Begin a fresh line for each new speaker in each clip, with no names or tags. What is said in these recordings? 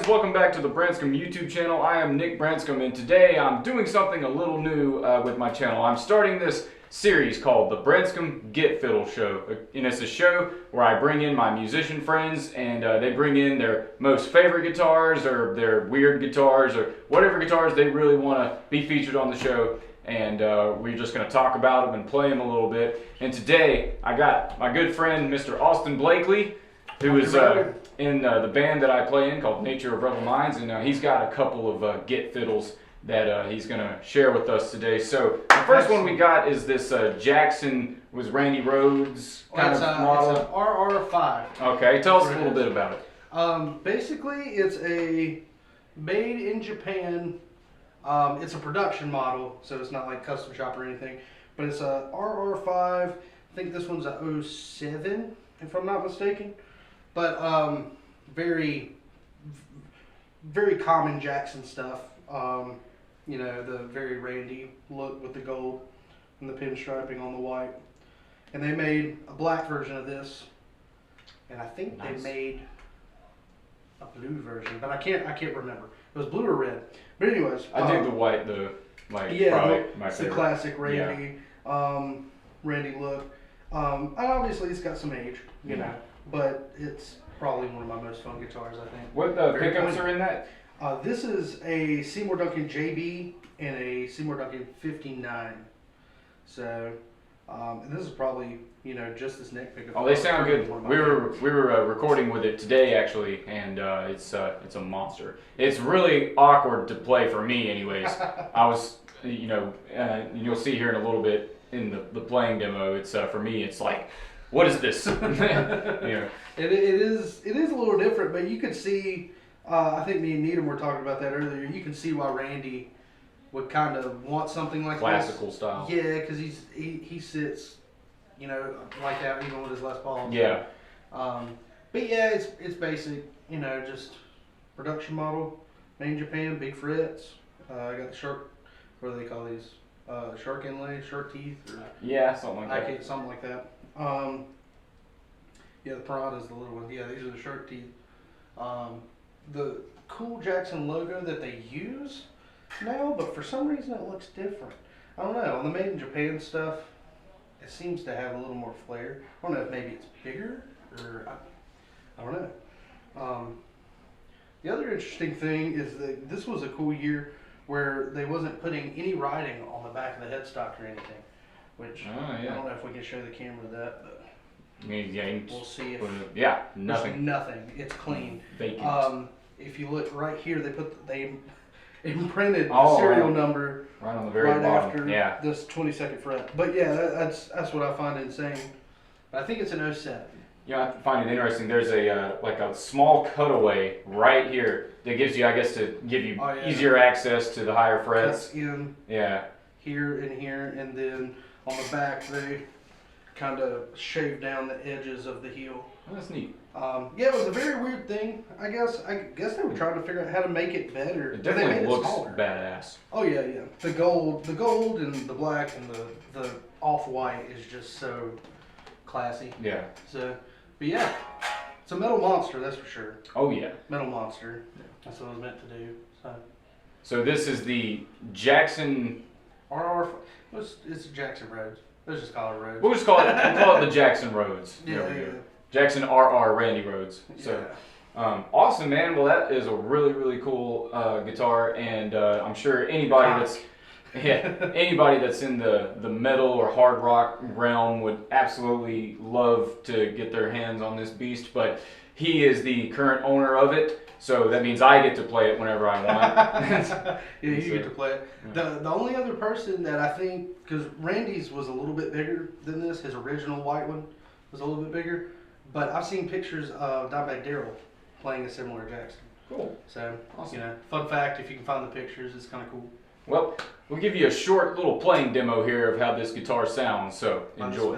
friends, welcome back to the Branscome YouTube channel. I am Nick Branscome, and today I'm doing something a little new with my channel. I'm starting this series called the Branscome Guitfiddle Show, and it's a show where I bring in my musician friends and they bring in their most favorite guitars or their weird guitars or whatever guitars they really want to be featured on the show, and we're just going to talk about them and play them a little bit. And today I got my good friend Mr. Austin Blakley, who is in the band that I play in called Nature of Rebel Minds, and he's got a couple of Guitfiddles that he's going to share with us today. So the first one we got is this Jackson, was Randy Rhoads kind of model.
It's an RR5.
Okay, tell us a little bit about it.
Basically, it's a made in Japan. It's a production model, so it's not like custom shop or anything. But it's a RR5. I think this one's a 07, if I'm not mistaken. But very, very common Jackson stuff. You know, the very Randy look with the gold and the pinstriping on the white. And they made a black version of this, and I think they made a blue version, but I can't remember. It was blue or red. But anyways,
I dig the white, probably my
it's
favorite.
The classic Randy, Randy look. Obviously, it's got some age, you know, but it's probably one of my most fun guitars, I think.
What pickups are in that?
This is a Seymour Duncan JB and a Seymour Duncan 59. So, and this is probably, you know, just this neck pickup.
Oh, they sound good. We were recording with it today actually, and it's a monster. It's really awkward to play for me, anyways. I was, you know, you'll see here in a little bit in the playing demo. It's for me, it's like, what is this? Yeah.
It is a little different, but you could see. I think me and Needham were talking about that earlier. You can see why Randy would kind of want something like
classical
this.
style.
Yeah, because he sits, you know, like that even with his Les Pauls.
Yeah.
But yeah, it's basic, you know, just production model, made in Japan, big frets. I got the shark. What do they call these? Shark inlay, shark teeth. Or,
yeah, something like that.
Something like that. Yeah, the Prada's the little one. Yeah, these are the shark teeth. The cool Jackson logo that they use now, but for some reason it looks different. I don't know. On the made in Japan stuff, it seems to have a little more flair. I don't know if maybe it's bigger or I don't know. The other interesting thing is that this was a cool year where they wasn't putting any writing on the back of the headstock or anything, which I don't know if we can show the camera that, but we'll see if
nothing.
Nothing. It's clean.
Vacant.
If you look right here, they imprinted the serial number
right on the very bottom.
After this 22nd fret. But yeah, that's what I find insane. I think it's an 07.
Yeah, I find it interesting. There's a like a small cutaway right here that gives you, I guess, to give you easier access to the higher frets.
Cuts in.
Yeah.
Here and here, and then on the back they kind of shave down the edges of the heel.
Oh, that's neat.
Yeah, it was a very weird thing. I guess they were trying to figure out how to make it better.
It definitely looks badass.
Oh yeah. The gold and the black and the off-white is just so classy.
Yeah.
So, but yeah, it's a metal monster, that's for sure.
Oh yeah.
Metal monster. That's what it was meant to do.
So this is the Jackson.
It's Jackson Rhoads. Let's just call it Rhoads.
We'll call it the Jackson Rhoads.
Yeah.
Jackson RR Randy Rhoads. So, awesome, man. Well, that is a really, really cool guitar, and I'm sure anybody that's in the metal or hard rock realm would absolutely love to get their hands on this beast. But he is the current owner of it, so that means I get to play it whenever I want.
You get to play it. Yeah. The only other person that I think, because Randy's was a little bit bigger than this, his original white one was a little bit bigger. But I've seen pictures of Dimebag Darrell playing a similar Jackson.
Cool.
So,
awesome.
You know, fun fact, if you can find the pictures, it's kind of cool.
Well, we'll give you a short little playing demo here of how this guitar sounds, so enjoy.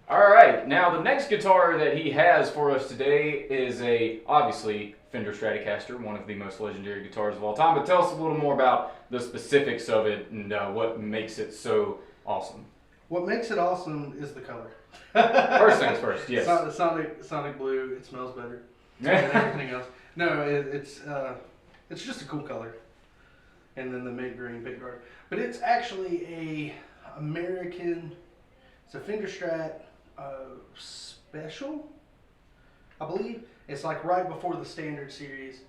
Alright, now the next guitar that he has for us today is obviously Fender Stratocaster, one of the most legendary guitars of all time. But tell us a little more about the specifics of it and what makes it so awesome.
What makes it awesome is the color.
First things first, yes.
Sonic blue. It smells better than everything else. No, it's just a cool color. And then the mint green pickguard. But it's actually it's a Fender Strat special, I believe. It's like right before the standard series,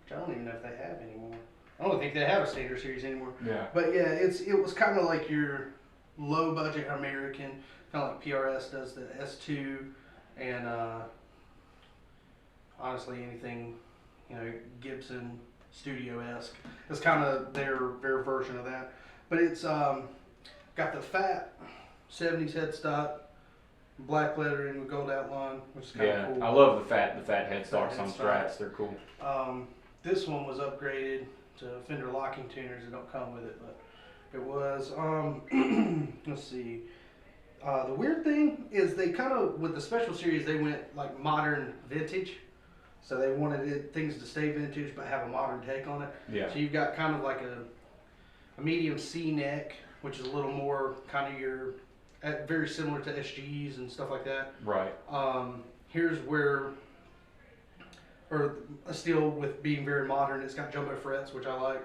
which I don't even know if they have anymore. I don't think they have a standard series anymore.
Yeah.
But yeah, it was kind of like your low budget American, kind of like PRS does the S2, and honestly anything, Gibson Studio-esque. It's kind of their version of that. But it's got the fat 70s headstock, black lettering with gold outline, which is kind of cool.
I love the fat headstocks on Strats. They're cool.
This one was upgraded to Fender locking tuners that don't come with it, but it was. Let's see. The weird thing is they kind of, with the special series, they went like modern vintage. So they wanted things to stay vintage but have a modern take on it.
Yeah.
So you've got kind of like a medium C neck, which is a little more kind of very similar to SGs and stuff like that.
Right.
Here's where, or a steel with being very modern, it's got jumbo frets, which I like.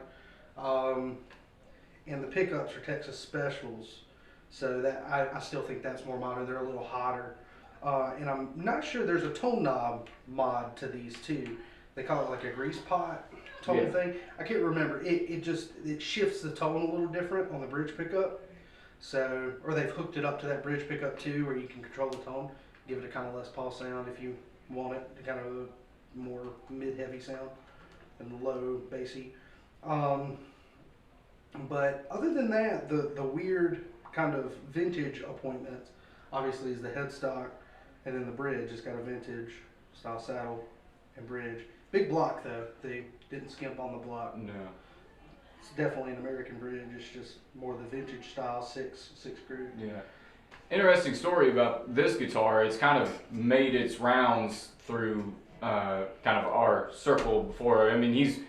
And the pickups are Texas Specials. So that I still think that's more modern. They're a little hotter. And I'm not sure, there's a tone knob mod to these too. They call it like a grease pot tone thing. I can't remember. It shifts the tone a little different on the bridge pickup. So, or they've hooked it up to that bridge pickup too, where you can control the tone, give it a kind of Les Paul sound if you want it, to kind of a more mid-heavy sound and low bassy. But other than that, the weird kind of vintage appointments obviously is the headstock, and then the bridge has got a vintage style saddle and bridge. Big block though. They didn't skimp on the block.
No.
It's definitely an American bridge. It's just more the vintage style six groove.
Yeah. Interesting story about this guitar. It's kind of made its rounds through kind of our circle before. I mean, he's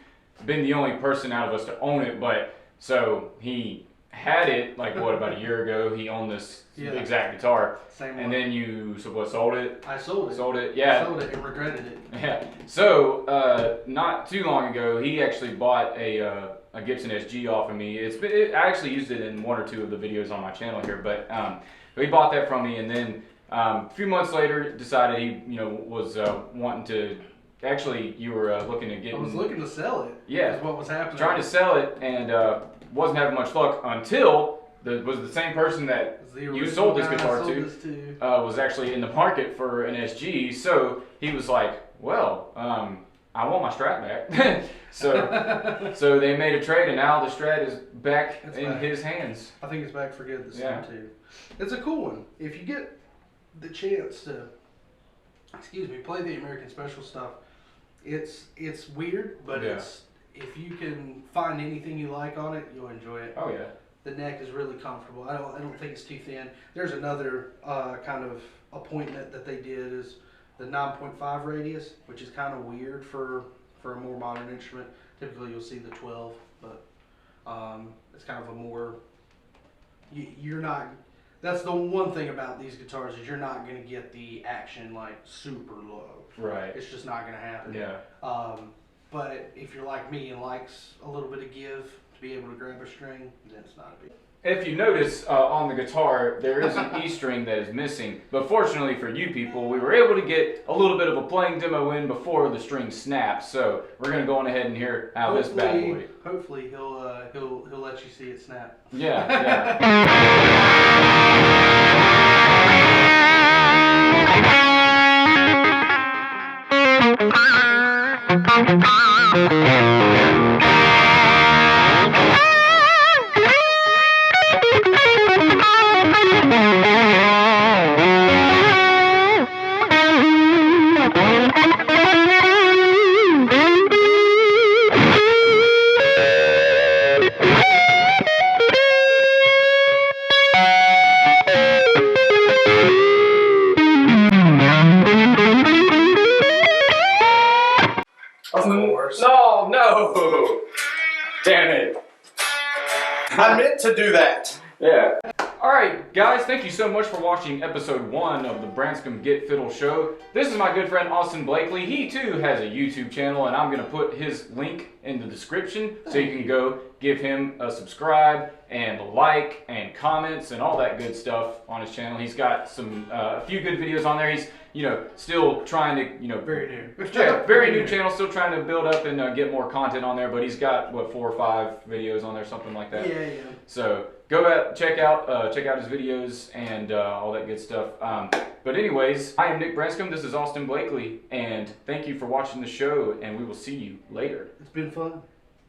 been the only person out of us to own it, but so he had it like about a year ago. He owned this exact guitar.
Same one.
And then you sold it?
I sold it.
Sold it, yeah.
I sold it and regretted it.
Yeah. So not too long ago, he actually bought a Gibson SG off of me. I actually used it in one or two of the videos on my channel here, but he bought that from me, and then a few months later decided he was wanting to. Actually, you were looking to get.
I was looking to sell it.
Yeah.
Is what was happening.
Trying to sell it, and wasn't having much luck until was the same person that you sold this guitar to was actually in the market for an SG. So he was like, "Well, I want my Strat back." so they made a trade, and now the Strat is back in his hands.
I think it's back for good this time too. It's a cool one. If you get the chance to, play the American Special stuff, it's weird, but if you can find anything you like on it, you'll enjoy it.
Oh yeah.
The neck is really comfortable. I don't think it's too thin. There's another kind of appointment that they did is the 9.5 radius, which is kind of weird for a more modern instrument. Typically you'll see the 12, but it's kind of a more, you're not, that's the one thing about these guitars is you're not going to get the action like super low.
Right.
It's just not going to happen.
Yeah.
But if you're like me and likes a little bit of give to be able to grab a string, then it's not a big.
if you notice on the guitar, there is an E string that is missing. But fortunately for you people, we were able to get a little bit of a playing demo in before the string snaps. So we're gonna go on ahead and hear how this bad boy.
Hopefully he'll let you see it snap.
Yeah, No! Damn it.
I meant to do that.
Yeah. Alright, guys, thank you so much for watching episode 1 of the Branscome Guitfiddle show. This is my good friend Austin Blakley. He too has a YouTube channel, and I'm going to put his link in the description so you can go give him a subscribe and a like and comments and all that good stuff on his channel. He's got some a few good videos on there. He's still trying to
very new.
Yeah, very new channel, still trying to build up and get more content on there. But he's got what 4 or 5 videos on there, something like that.
Yeah.
So go back, check out his videos and all that good stuff. But anyways, I am Nick Branscome. This is Austin Blakley, and thank you for watching the show. And we will see you later.
It's been fun.